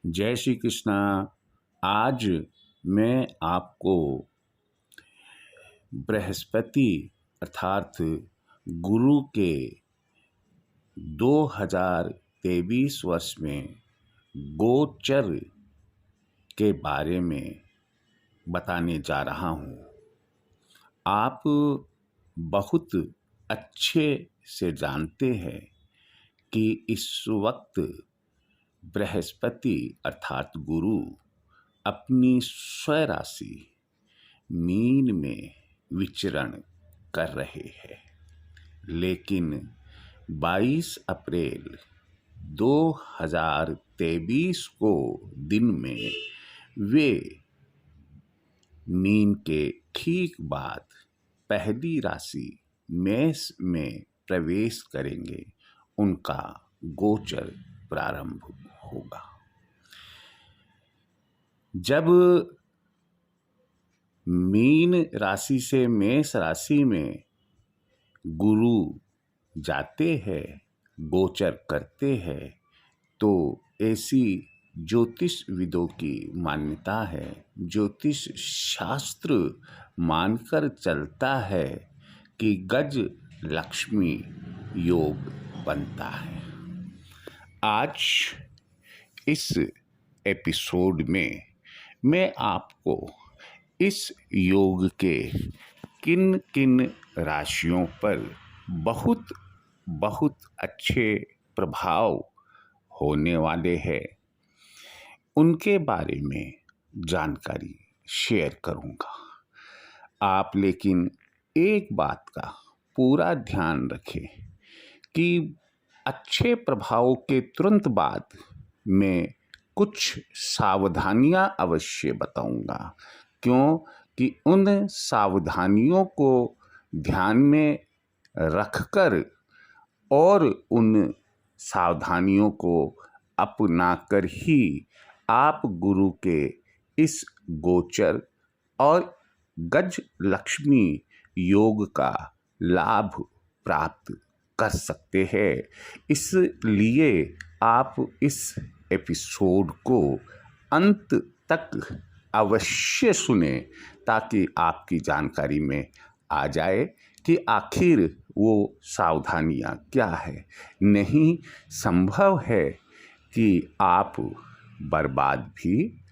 जय श्री कृष्णा। आज मैं आपको बृहस्पति अर्थात गुरु के 2023 वर्ष में गोचर के बारे में बताने जा रहा हूँ। आप बहुत अच्छे से जानते हैं कि इस वक्त बृहस्पति अर्थात गुरु अपनी स्वराशि मीन में विचरण कर रहे हैं, लेकिन 22 अप्रैल 2023 को दिन में वे मीन के ठीक बाद पहली राशि मेष में प्रवेश करेंगे। उनका गोचर प्रारंभ होगा। जब मीन राशि से मेष राशि में गुरु जाते हैं, गोचर करते हैं, तो ऐसी ज्योतिषविदों की मान्यता है, ज्योतिष शास्त्र मानकर चलता है कि गज लक्ष्मी योग बनता है। आज इस एपिसोड में मैं आपको इस योग के किन किन राशियों पर बहुत बहुत अच्छे प्रभाव होने वाले हैं, उनके बारे में जानकारी शेयर करूंगा। आप लेकिन एक बात का पूरा ध्यान रखें कि अच्छे प्रभाव के तुरंत बाद मैं कुछ सावधानियां अवश्य बताऊंगा, क्योंकि उन सावधानियों को ध्यान में रखकर और उन सावधानियों को अपनाकर ही आप गुरु के इस गोचर और गज लक्ष्मी योग का लाभ प्राप्त कर सकते हैं। इसलिए आप इस एपिसोड को अंत तक अवश्य सुने, ताकि आपकी जानकारी में आ जाए कि आखिर वो सावधानियां क्या है। नहीं संभव है कि आप बर्बाद भी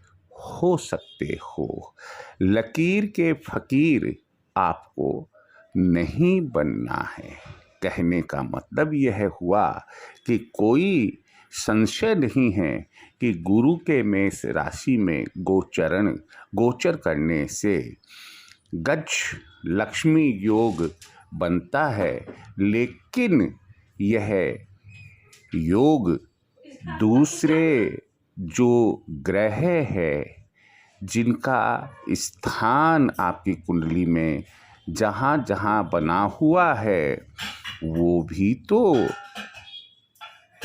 हो सकते हो। लकीर के फकीर आपको नहीं बनना है। कहने का मतलब यह हुआ कि कोई संशय नहीं है कि गुरु के मेष राशि में गोचर करने से गज लक्ष्मी योग बनता है, लेकिन यह योग दूसरे जो ग्रह है जिनका स्थान आपकी कुंडली में जहाँ जहाँ बना हुआ है, वो भी तो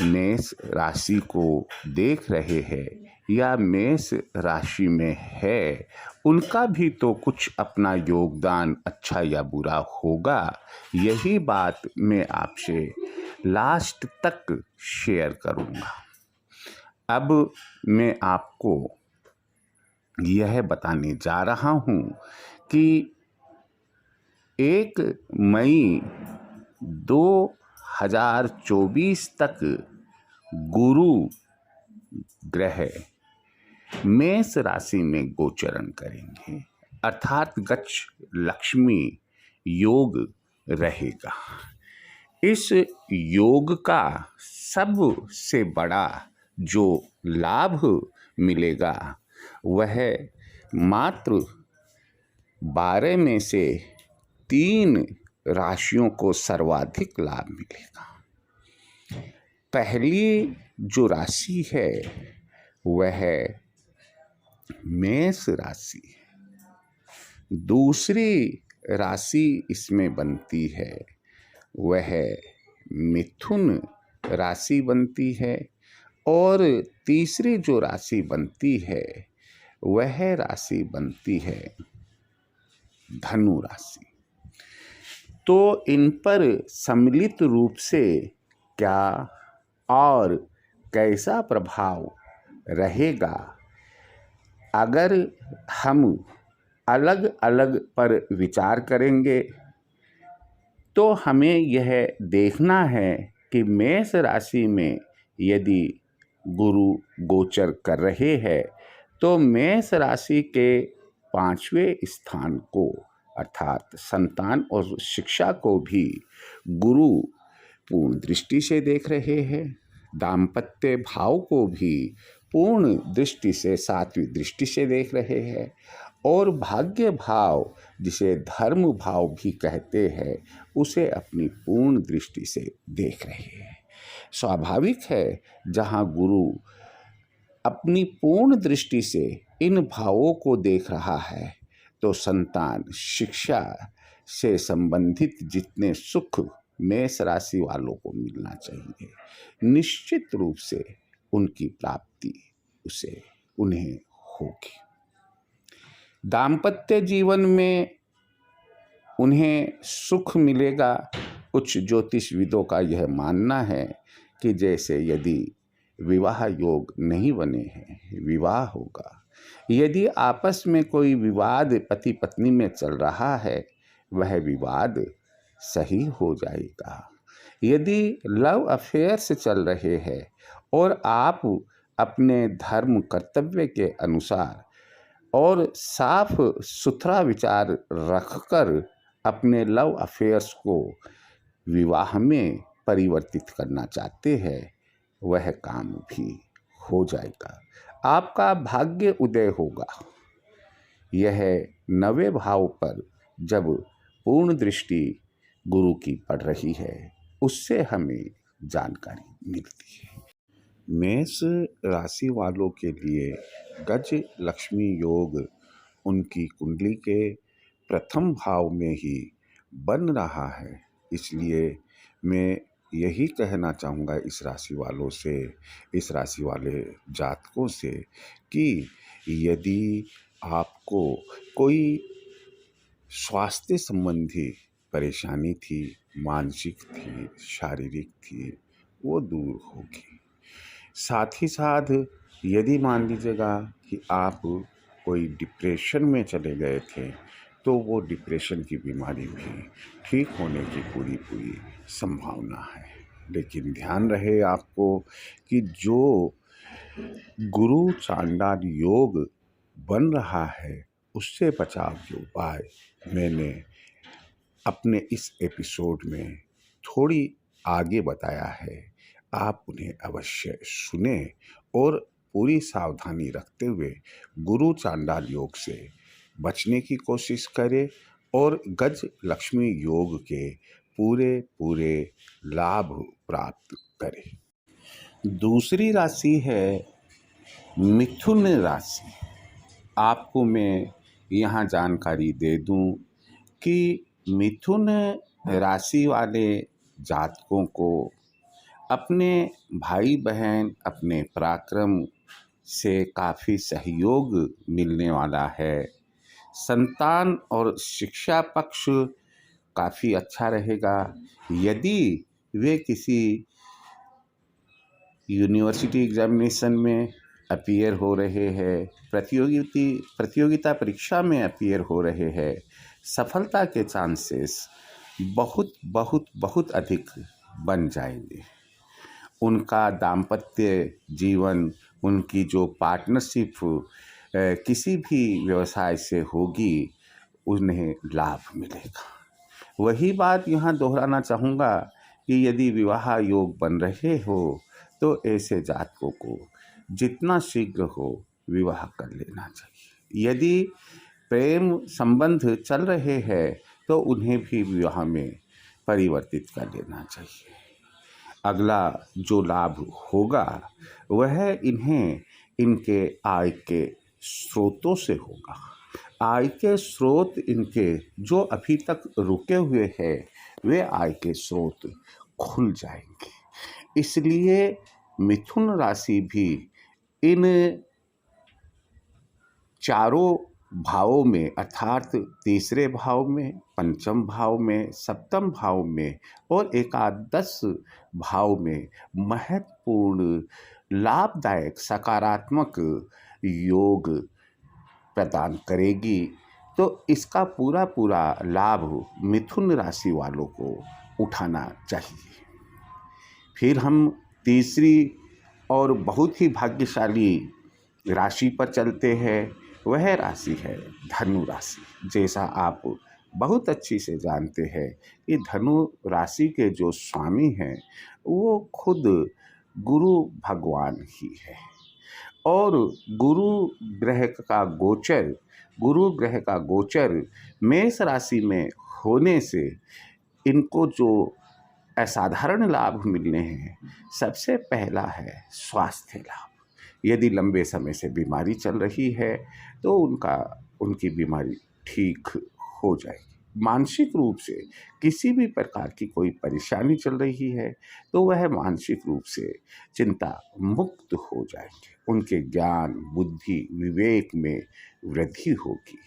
मेष राशि को देख रहे हैं या मेष राशि में है, उनका भी तो कुछ अपना योगदान अच्छा या बुरा होगा। यही बात मैं आपसे लास्ट तक शेयर करूँगा। अब मैं आपको यह बताने जा रहा हूँ कि 1 मई 2024 तक गुरु ग्रह मेष राशि में गोचरण करेंगे, अर्थात गज लक्ष्मी योग रहेगा। इस योग का सबसे बड़ा जो लाभ मिलेगा वह मात्र 12 में से 3 राशियों को सर्वाधिक लाभ मिलेगा। पहली जो राशि है वह मेष राशि है। दूसरी राशि इसमें बनती है वह मिथुन राशि बनती है, और तीसरी जो राशि बनती है वह राशि बनती है धनु राशि। तो इन पर सम्मिलित रूप से क्या और कैसा प्रभाव रहेगा। अगर हम अलग अलग पर विचार करेंगे तो हमें यह देखना है कि मेष राशि में यदि गुरु गोचर कर रहे हैं तो मेष राशि के 5वें स्थान को अर्थात संतान और शिक्षा को भी गुरु पूर्ण दृष्टि से देख रहे हैं। दाम्पत्य भाव को भी पूर्ण दृष्टि से 7वीं दृष्टि से देख रहे हैं और भाग्य भाव जिसे धर्म भाव भी कहते हैं उसे अपनी पूर्ण दृष्टि से देख रहे हैं। स्वाभाविक है जहाँ गुरु अपनी पूर्ण दृष्टि से इन भावों को देख रहा है तो संतान शिक्षा से संबंधित जितने सुख मेष राशि वालों को मिलना चाहिए निश्चित रूप से उनकी प्राप्ति उन्हें होगी। दाम्पत्य जीवन में उन्हें सुख मिलेगा। कुछ ज्योतिषविदों का यह मानना है कि जैसे यदि विवाह योग नहीं बने हैं, विवाह होगा। यदि आपस में कोई विवाद पति पत्नी में चल रहा है, वह विवाद सही हो जाएगा। यदि लव अफेयर से चल रहे हैं और आप अपने धर्म कर्तव्य के अनुसार और साफ सुथरा विचार रखकर अपने लव अफेयर्स को विवाह में परिवर्तित करना चाहते हैं, वह काम भी हो जाएगा। आपका भाग्य उदय होगा। यह 9वें भाव पर जब पूर्ण दृष्टि गुरु की पड़ रही है उससे हमें जानकारी मिलती है। मेष राशि वालों के लिए गज लक्ष्मी योग उनकी कुंडली के प्रथम भाव में ही बन रहा है। इसलिए मैं यही कहना चाहूँगा इस राशि वालों से, इस राशि वाले जातकों से कि यदि आपको कोई स्वास्थ्य संबंधी परेशानी थी, मानसिक थी, शारीरिक थी, वो दूर होगी। साथ ही साथ यदि मान लीजिएगा कि आप कोई डिप्रेशन में चले गए थे तो वो डिप्रेशन की बीमारी भी ठीक होने की पूरी संभावना है। लेकिन ध्यान रहे आपको कि जो गुरु चांडाल योग बन रहा है उससे बचाव के उपाय मैंने अपने इस एपिसोड में थोड़ी आगे बताया है। आप उन्हें अवश्य सुने और पूरी सावधानी रखते हुए गुरु चांडाल योग से बचने की कोशिश करें और गज लक्ष्मी योग के पूरे लाभ प्राप्त करें। दूसरी राशि है मिथुन राशि। आपको मैं यहाँ जानकारी दे दूँ कि मिथुन राशि वाले जातकों को अपने भाई बहन अपने पराक्रम से काफ़ी सहयोग मिलने वाला है। संतान और शिक्षा पक्ष काफ़ी अच्छा रहेगा। यदि वे किसी यूनिवर्सिटी एग्जामिनेशन में अपीयर हो रहे हैं, प्रतियोगिता परीक्षा में अपीयर हो रहे हैं, सफलता के चांसेस बहुत अधिक बन जाएंगे। उनका दाम्पत्य जीवन, उनकी जो पार्टनरशिप किसी भी व्यवसाय से होगी उन्हें लाभ मिलेगा। वही बात यहाँ दोहराना चाहूँगा कि यदि विवाह योग बन रहे हो तो ऐसे जातकों को जितना शीघ्र हो विवाह कर लेना चाहिए। यदि प्रेम संबंध चल रहे हैं तो उन्हें भी विवाह में परिवर्तित कर लेना चाहिए। अगला जो लाभ होगा वह इन्हें इनके आय के स्रोतों से होगा। आय के स्रोत इनके जो अभी तक रुके हुए हैं वे आय के स्रोत खुल जाएंगे। इसलिए मिथुन राशि भी इन चारों भावों में अर्थात तीसरे भाव में, पंचम भाव में, सप्तम भाव में और एकादश भाव में महत्वपूर्ण लाभदायक सकारात्मक योग प्रदान करेगी। तो इसका पूरा पूरा लाभ मिथुन राशि वालों को उठाना चाहिए। फिर हम तीसरी और बहुत ही भाग्यशाली राशि पर चलते हैं। वह राशि है धनु राशि। जैसा आप बहुत अच्छी से जानते हैं कि धनु राशि के जो स्वामी हैं वो खुद गुरु भगवान ही है। और गुरु ग्रह का गोचर मेष राशि में होने से इनको जो असाधारण लाभ मिलने हैं, सबसे पहला है स्वास्थ्य लाभ। यदि लंबे समय से बीमारी चल रही है तो उनकी बीमारी ठीक हो जाएगी। मानसिक रूप से किसी भी प्रकार की कोई परेशानी चल रही है तो वह मानसिक रूप से चिंता मुक्त हो जाएंगे। उनके ज्ञान, बुद्धि, विवेक में वृद्धि होगी।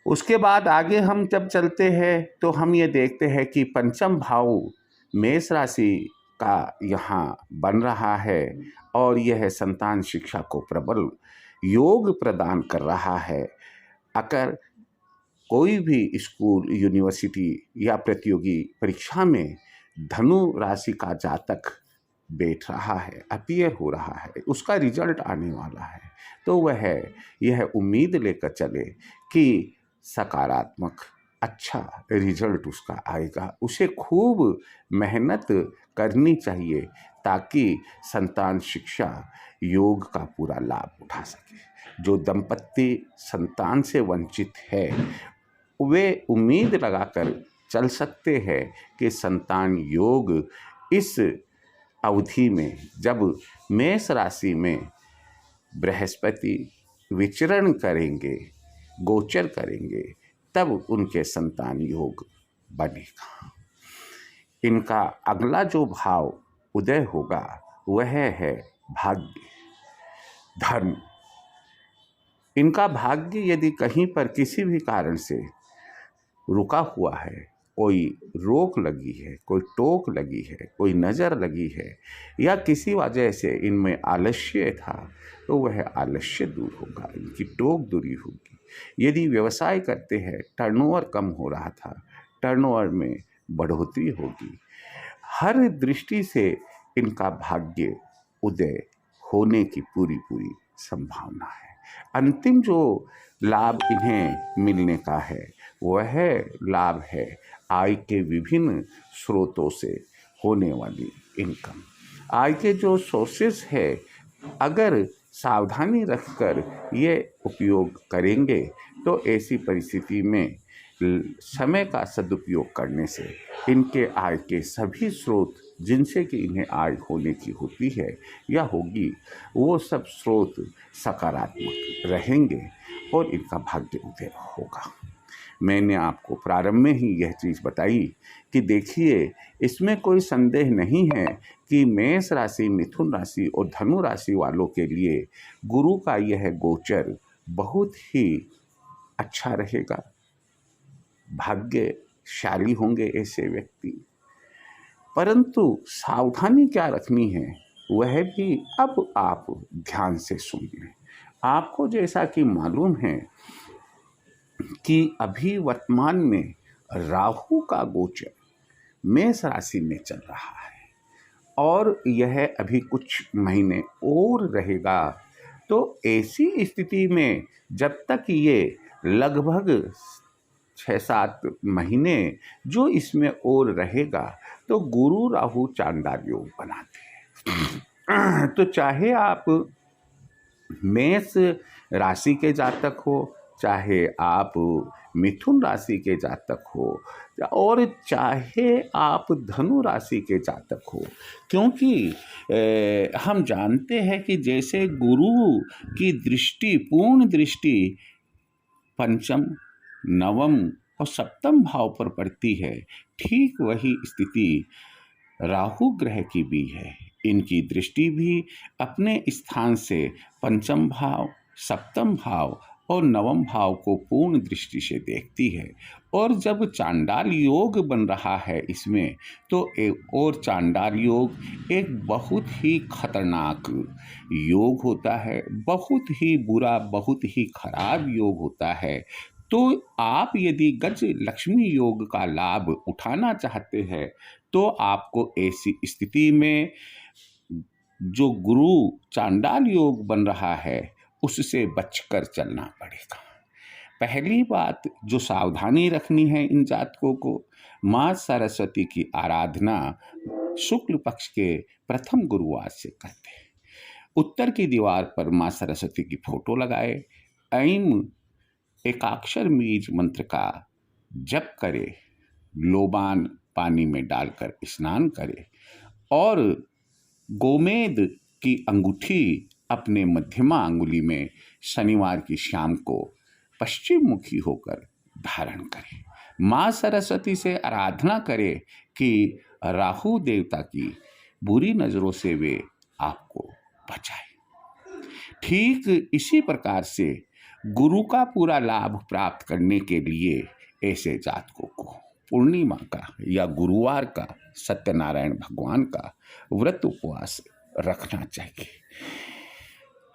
उसके बाद आगे हम जब चलते हैं तो हम ये देखते हैं कि पंचम भाव मेष राशि का यहाँ बन रहा है और यह संतान शिक्षा को प्रबल योग प्रदान कर रहा है। अगर कोई भी स्कूल, यूनिवर्सिटी या प्रतियोगी परीक्षा में धनु राशि का जातक बैठ रहा है, अपीयर हो रहा है, उसका रिजल्ट आने वाला है, तो वह यह उम्मीद लेकर चले कि सकारात्मक अच्छा रिजल्ट उसका आएगा। उसे खूब मेहनत करनी चाहिए ताकि संतान शिक्षा योग का पूरा लाभ उठा सके। जो दंपत्ति संतान से वंचित है वे उम्मीद लगाकर चल सकते हैं कि संतान योग इस अवधि में, जब मेष राशि में बृहस्पति विचरण करेंगे, गोचर करेंगे, तब उनके संतान योग बनेगा। इनका अगला जो भाव उदय होगा वह है भाग्य, धर्म। इनका भाग्य यदि कहीं पर किसी भी कारण से रुका हुआ है, कोई रोक लगी है, कोई टोक लगी है, कोई नज़र लगी है या किसी वजह से इनमें आलस्य था, तो वह आलस्य दूर होगा, इनकी टोक दूरी होगी। यदि व्यवसाय करते हैं, टर्नओवर कम हो रहा था, टर्नओवर में बढ़ोतरी होगी। हर दृष्टि से इनका भाग्य उदय होने की पूरी पूरी संभावना है। अंतिम जो लाभ इन्हें मिलने का है वह लाभ है आय के विभिन्न स्रोतों से होने वाली इनकम। आय के जो सोर्सेस है, अगर सावधानी रखकर ये उपयोग करेंगे तो ऐसी परिस्थिति में समय का सदुपयोग करने से इनके आय के सभी स्रोत जिनसे कि इन्हें आय होने की होती है या होगी, वो सब स्रोत सकारात्मक रहेंगे और इनका भाग्य उदय होगा। मैंने आपको प्रारंभ में ही यह चीज़ बताई कि देखिए, इसमें कोई संदेह नहीं है कि मेष राशि, मिथुन राशि और धनु राशि वालों के लिए गुरु का यह गोचर बहुत ही अच्छा रहेगा। भाग्यशाली होंगे ऐसे व्यक्ति। परंतु सावधानी क्या रखनी है वह भी अब आप ध्यान से सुन लें। आपको जैसा कि मालूम है कि अभी वर्तमान में राहु का गोचर मेष राशि में चल रहा है और यह अभी कुछ महीने और रहेगा। तो ऐसी स्थिति में जब तक ये लगभग 6-7 महीने जो इसमें और रहेगा, तो गुरु राहु चांडाल योग बनाते हैं। तो चाहे आप मेष राशि के जातक हो, चाहे आप मिथुन राशि के जातक हो और चाहे आप धनु राशि के जातक हो, क्योंकि हम जानते हैं कि जैसे गुरु की दृष्टि, पूर्ण दृष्टि पंचम, नवम और सप्तम भाव पर पड़ती है, ठीक वही स्थिति राहु ग्रह की भी है। इनकी दृष्टि भी अपने स्थान से पंचम भाव, सप्तम भाव और नवम भाव को पूर्ण दृष्टि से देखती है। और जब चांडाल योग बन रहा है इसमें, तो और चांडाल योग एक बहुत ही खतरनाक योग होता है, बहुत ही बुरा, बहुत ही खराब योग होता है। तो आप यदि गज लक्ष्मी योग का लाभ उठाना चाहते हैं, तो आपको ऐसी स्थिति में जो गुरु चांडाल योग बन रहा है उससे बचकर चलना पड़ेगा। पहली बात जो सावधानी रखनी है इन जातकों को, माँ सरस्वती की आराधना शुक्ल पक्ष के प्रथम गुरुवार से करते हैं। उत्तर की दीवार पर माँ सरस्वती की फोटो लगाए, ऐं एकाक्षर बीज मंत्र का जप करे, लोबान पानी में डालकर स्नान करे और गोमेद की अंगूठी अपने मध्यमा अंगुली में शनिवार की शाम को पश्चिम मुखी होकर धारण करें। माँ सरस्वती से आराधना करें कि राहु देवता की बुरी नज़रों से वे आपको बचाए। ठीक इसी प्रकार से गुरु का पूरा लाभ प्राप्त करने के लिए ऐसे जातकों को पूर्णिमा का या गुरुवार का सत्यनारायण भगवान का व्रत उपवास रखना चाहिए।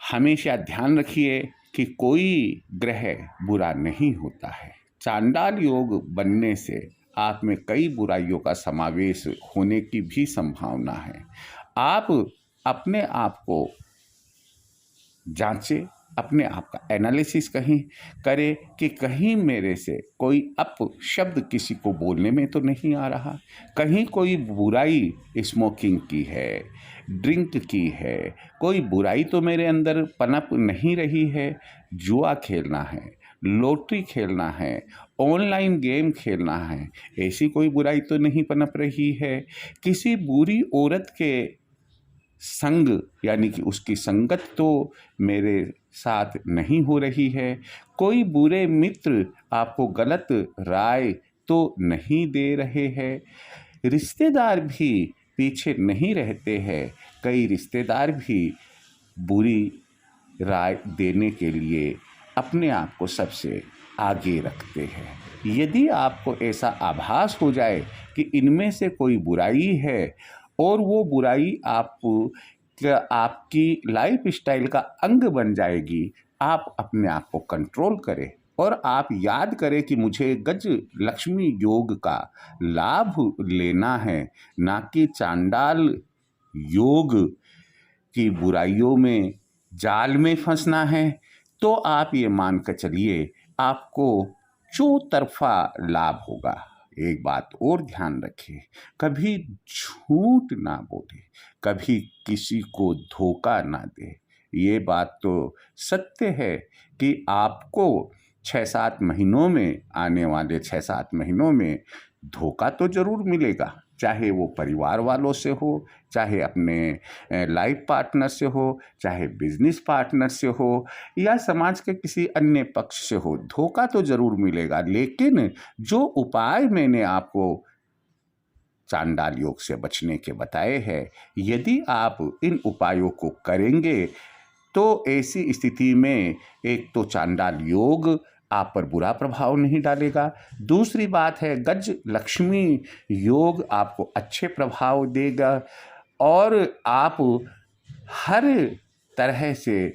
हमेशा ध्यान रखिए कि कोई ग्रह बुरा नहीं होता है। चांडाल योग बनने से आप में कई बुराइयों का समावेश होने की भी संभावना है। आप अपने आप को जांचें, अपने आप का एनालिसिस कहीं करें कि कहीं मेरे से कोई अपशब्द किसी को बोलने में तो नहीं आ रहा, कहीं कोई बुराई स्मोकिंग की है, ड्रिंक की है, कोई बुराई तो मेरे अंदर पनप नहीं रही है। जुआ खेलना है, लॉटरी खेलना है, ऑनलाइन गेम खेलना है, ऐसी कोई बुराई तो नहीं पनप रही है। किसी बुरी औरत के संग यानी कि उसकी संगत तो मेरे साथ नहीं हो रही है। कोई बुरे मित्र आपको गलत राय तो नहीं दे रहे हैं। रिश्तेदार भी पीछे नहीं रहते हैं। कई रिश्तेदार भी बुरी राय देने के लिए अपने आप को सबसे आगे रखते हैं। यदि आपको ऐसा आभास हो जाए कि इनमें से कोई बुराई है और वो बुराई आपकी लाइफ स्टाइल का अंग बन जाएगी, आप अपने आप को कंट्रोल करें और आप याद करें कि मुझे गज लक्ष्मी योग का लाभ लेना है, ना कि चांडाल योग की बुराइयों में जाल में फंसना है। तो आप ये मान कर चलिए आपको चौतरफा लाभ होगा। एक बात और ध्यान रखिए, कभी झूठ ना बोले, कभी किसी को धोखा ना दे। ये बात तो सत्य है कि आपको 6-7 महीनों में, आने वाले 6-7 महीनों में धोखा तो जरूर मिलेगा, चाहे वो परिवार वालों से हो, चाहे अपने लाइफ पार्टनर से हो, चाहे बिजनेस पार्टनर से हो, या समाज के किसी अन्य पक्ष से हो। धोखा तो जरूर मिलेगा, लेकिन जो उपाय मैंने आपको चांडाल योग से बचने के बताए हैं, यदि आप इन उपायों को करेंगे तो ऐसी स्थिति में एक तो चांडाल योग आप पर बुरा प्रभाव नहीं डालेगा। दूसरी बात है, गज लक्ष्मी योग आपको अच्छे प्रभाव देगा और आप हर तरह से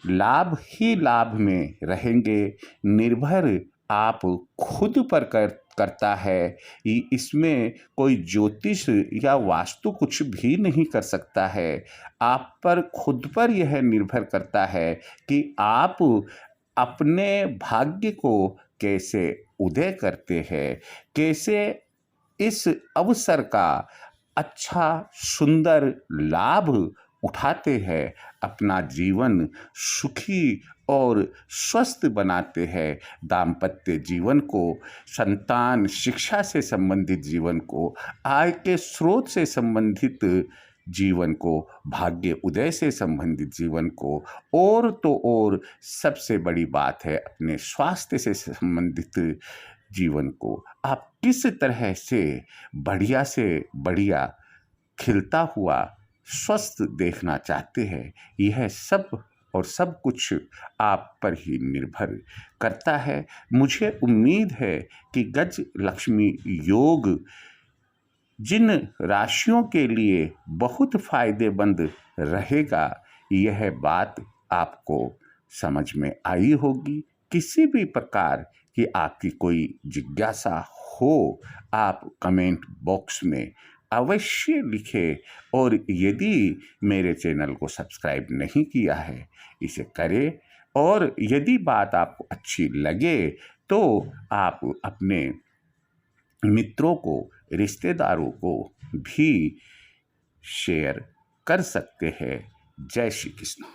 लाभ ही लाभ में रहेंगे। निर्भर आप खुद पर करता है। इसमें कोई ज्योतिष या वास्तु कुछ भी नहीं कर सकता है। आप पर खुद पर यह निर्भर करता है कि आप अपने भाग्य को कैसे उदय करते हैं, कैसे इस अवसर का अच्छा सुंदर लाभ उठाते हैं, अपना जीवन सुखी और स्वस्थ बनाते हैं। दाम्पत्य जीवन को, संतान शिक्षा से संबंधित जीवन को, आय के स्रोत से संबंधित जीवन को, भाग्य उदय से संबंधित जीवन को, और तो और सबसे बड़ी बात है अपने स्वास्थ्य से संबंधित जीवन को आप किस तरह से बढ़िया खिलता हुआ स्वस्थ देखना चाहते हैं। यह सब और सब कुछ आप पर ही निर्भर करता है। मुझे उम्मीद है कि गज लक्ष्मी योग जिन राशियों के लिए बहुत फायदेमंद रहेगा, यह बात आपको समझ में आई होगी। किसी भी प्रकार की आपकी कोई जिज्ञासा हो, आप कमेंट बॉक्स में अवश्य लिखें, और यदि मेरे चैनल को सब्सक्राइब नहीं किया है, इसे करें, और यदि बात आपको अच्छी लगे तो आप अपने मित्रों को, रिश्तेदारों को भी शेयर कर सकते हैं। जय श्री कृष्ण।